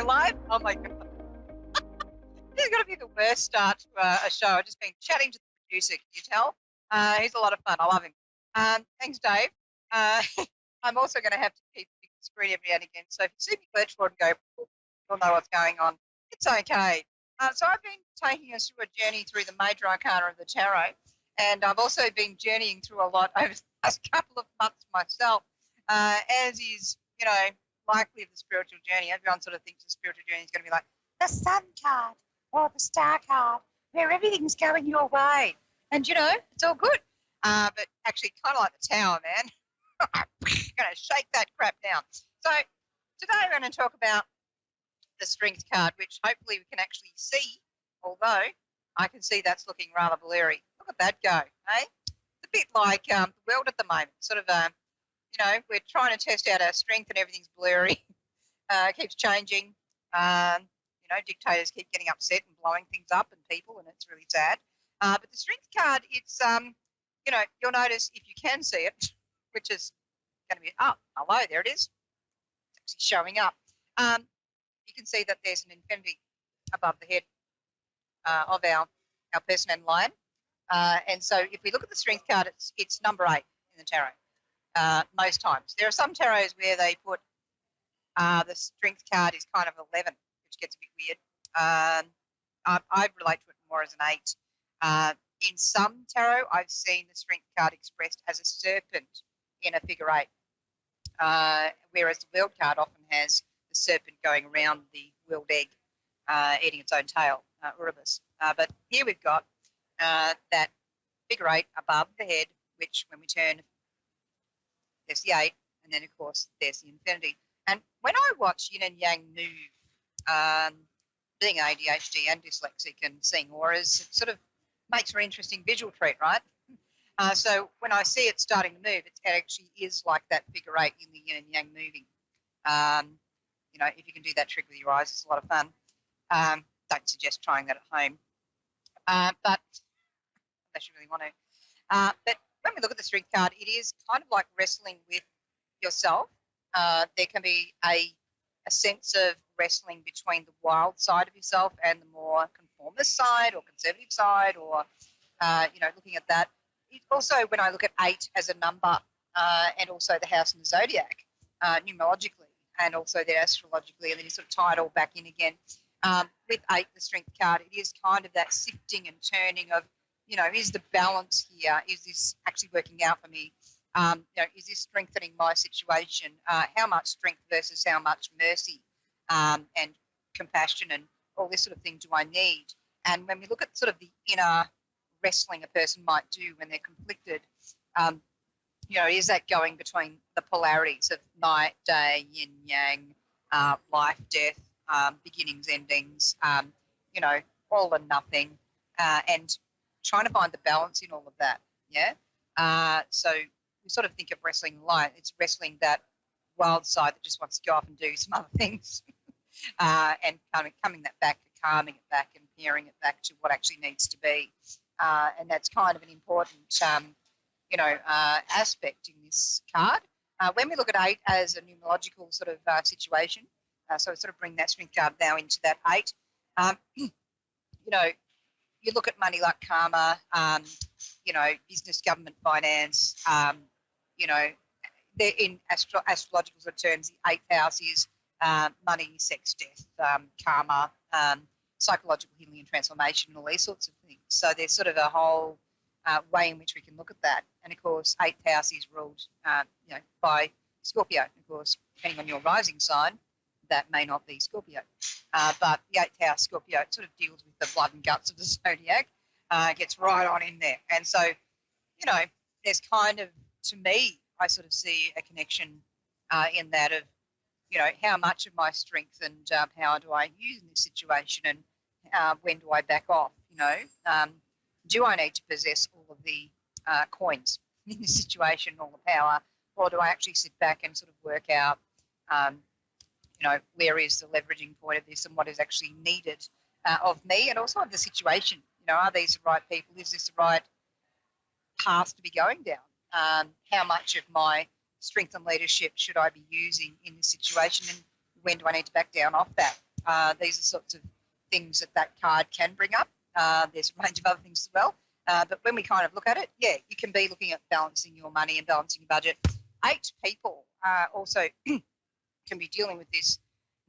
live? Oh my God. This is going to be the worst start to a show. I've just been chatting to the producer, can you tell? He's a lot of fun. I love him. Thanks, Dave. I'm also going to have to keep the screen every now and again. So if you see me glitch forward and go, you'll know what's going on. It's okay. So I've been taking us through a journey through the major arcana of the tarot. And I've also been journeying through a lot over the last couple of months myself, as is, likely of the spiritual journey. Everyone sort of thinks the spiritual journey is going to be like the sun card or the star card, where everything's going your way. And, it's all good. But actually, kind of like the tower, man. I'm going to shake that crap down. So today we're going to talk about the strength card, which hopefully we can actually see, although I can see that's looking rather blurry. Look at that go, eh? It's a bit like the world at the moment, sort of, we're trying to test out our strength and everything's blurry. Keeps changing. Dictators keep getting upset and blowing things up and people, and it's really sad. But the strength card, it's, you'll notice if you can see it, which is going to be, hello, there it is. It's actually showing up. You can see that there's an infinity above the head of our person and lion. And so if we look at the strength card, it's number 8 in the tarot most times. There are some tarots where they put the strength card is kind of 11, which gets a bit weird. I relate to it more as an 8. In some tarot, I've seen the strength card expressed as a serpent in a figure 8, whereas the world card often has the serpent going around the world egg, eating its own tail, Urubus. But here we've got that figure 8 above the head, which when we turn, there's the 8, and then, of course, there's the infinity. And when I watch yin and yang move, being ADHD and dyslexic and seeing auras, it sort of makes for an interesting visual treat, right? So when I see it starting to move, it actually is like that figure 8 in the yin and yang moving. If you can do that trick with your eyes, it's a lot of fun. Don't suggest trying that at home. But unless you really want to. But when we look at the strength card, it is kind of like wrestling with yourself. There can be a sense of wrestling between the wild side of yourself and the more conformist side or conservative side, or looking at that. It also, when I look at 8 as a number, and also the house and the zodiac, numerologically, and also the astrologically, and then you sort of tie it all back in again. With 8, the strength card, it is kind of that sifting and turning of, is the balance here? Is this actually working out for me? Is this strengthening my situation? How much strength versus how much mercy and compassion and all this sort of thing do I need? And when we look at sort of the inner wrestling a person might do when they're conflicted, is that going between the polarities of night, day, yin, yang, life, death, beginnings, endings, all and nothing, and trying to find the balance in all of that, yeah? So we sort of think of wrestling light. It's wrestling that wild side that just wants to go off and do some other things, and coming that back, calming it back and pairing it back to what actually needs to be. And that's kind of an important, aspect in this card. When we look at 8 as a numerological sort of situation, so we sort of bring that strength card now into that 8. You look at money, luck, karma, business, government, finance. They're in astrological sort of terms. The 8th house is money, sex, death, karma, psychological healing and transformation, and all these sorts of things. So there's sort of a whole way in which we can look at that. And of course, 8th house is ruled, by Scorpio. Of course, depending on your rising sign, that may not be Scorpio. But the 8th house, Scorpio, it sort of deals with the blood and guts of the zodiac, gets right on in there. And so, there's kind of, to me, I sort of see a connection in that of, how much of my strength and how do I use in this situation, and when do I back off, do I need to possess all of the coins in this situation, all the power, or do I actually sit back and sort of work out, where is the leveraging point of this and what is actually needed of me and also of the situation? Are these the right people? Is this the right path to be going down? How much of my strength and leadership should I be using in this situation, and when do I need to back down off that? These are sorts of things that card can bring up. There's a range of other things as well. But when we kind of look at it, yeah, you can be looking at balancing your money and balancing your budget. 8 people also can be dealing with this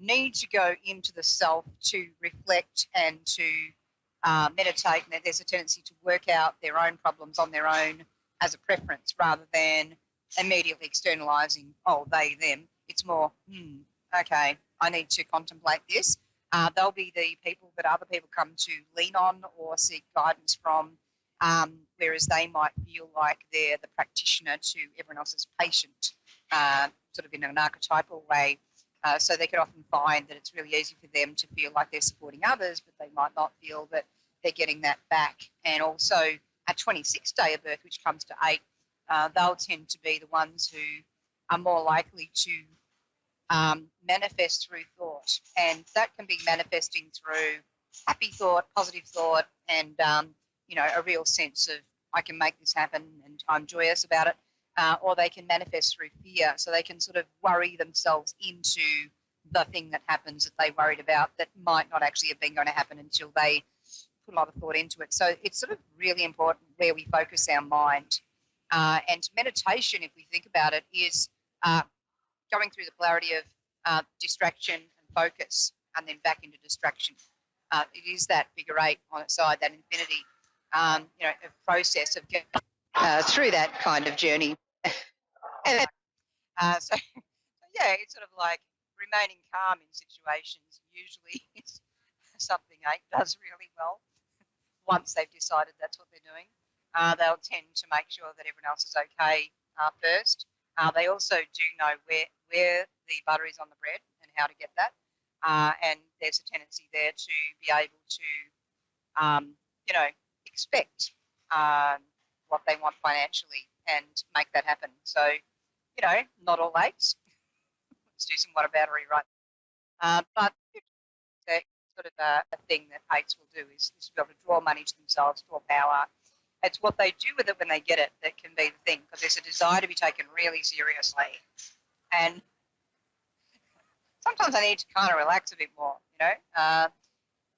need to go into the self to reflect and to meditate, and there's a tendency to work out their own problems on their own as a preference rather than immediately externalizing, oh, they, them. It's more, okay, I need to contemplate this. They'll be the people that other people come to lean on or seek guidance from, whereas they might feel like they're the practitioner to everyone else's patient, sort of in an archetypal way. So they could often find that it's really easy for them to feel like they're supporting others, but they might not feel that they're getting that back. And also at 26th day of birth, which comes to 8, they'll tend to be the ones who are more likely to manifest through thought. And that can be manifesting through happy thought, positive thought, and, a real sense of I can make this happen and I'm joyous about it. Or they can manifest through fear. So they can sort of worry themselves into the thing that happens that they worried about that might not actually have been going to happen until they put a lot of thought into it. So it's sort of really important where we focus our mind. And meditation, if we think about it, is going through the polarity of distraction and focus and then back into distraction. It is that figure 8 on its side, that infinity, a process of getting through that kind of journey. So, yeah, it's sort of like remaining calm in situations. Usually it's something 8 does really well. Once they've decided that's what they're doing, they'll tend to make sure that everyone else is okay first. They also do know where the butter is on the bread and how to get that. And there's a tendency there to be able to, expect what they want financially and make that happen. So, not all 8s. Let's do some whataboutery, right? But the sort of a thing that 8s will do is to be able to draw money to themselves, draw power. It's what they do with it when they get it that can be the thing, because there's a desire to be taken really seriously. And sometimes I need to kind of relax a bit more, An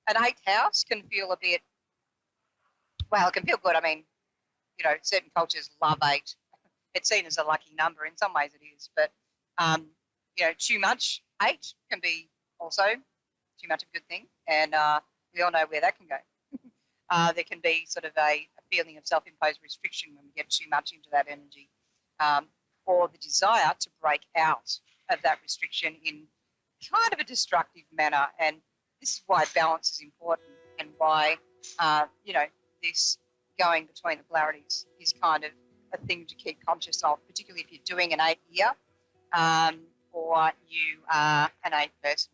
8th house can feel a bit, well, it can feel good. I mean, certain cultures love 8. It's seen as a lucky number. In some ways it is, but, too much 8 can be also too much of a good thing. And we all know where that can go. There can be sort of a feeling of self-imposed restriction when we get too much into that energy, or the desire to break out of that restriction in kind of a destructive manner. And this is why balance is important, and why, this going between the polarities is kind of a thing to keep conscious of, particularly if you're doing an 8 year, or you are an 8 person.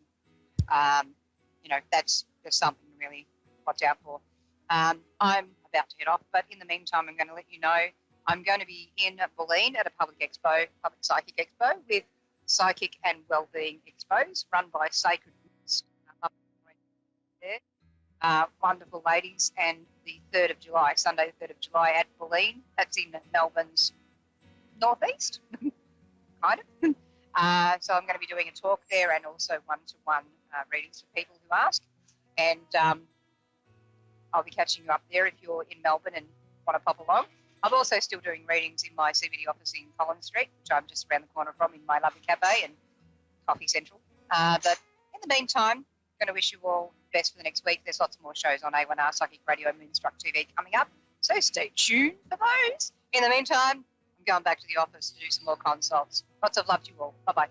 That's something to really watch out for. I'm about to head off, but in the meantime, I'm going to let you know I'm going to be in Berlin at a public psychic expo with Psychic and Wellbeing Expos run by Sacred Woods. There. Wonderful ladies, and the 3rd of July, Sunday the 3rd of July at Berlin. That's in Melbourne's northeast, kind of. So I'm going to be doing a talk there and also one-to-one readings for people who ask. And I'll be catching you up there if you're in Melbourne and want to pop along. I'm also still doing readings in my CBD office in Collins Street, which I'm just around the corner from, in my lovely cafe and Coffee Central. But in the meantime, I'm going to wish you all the best for the next week. There's lots more shows on A1R Psychic Radio and Moonstruck TV coming up, so stay tuned for those. In the meantime, I'm going back to the office to do some more consults. Lots of love to you all. Bye-bye.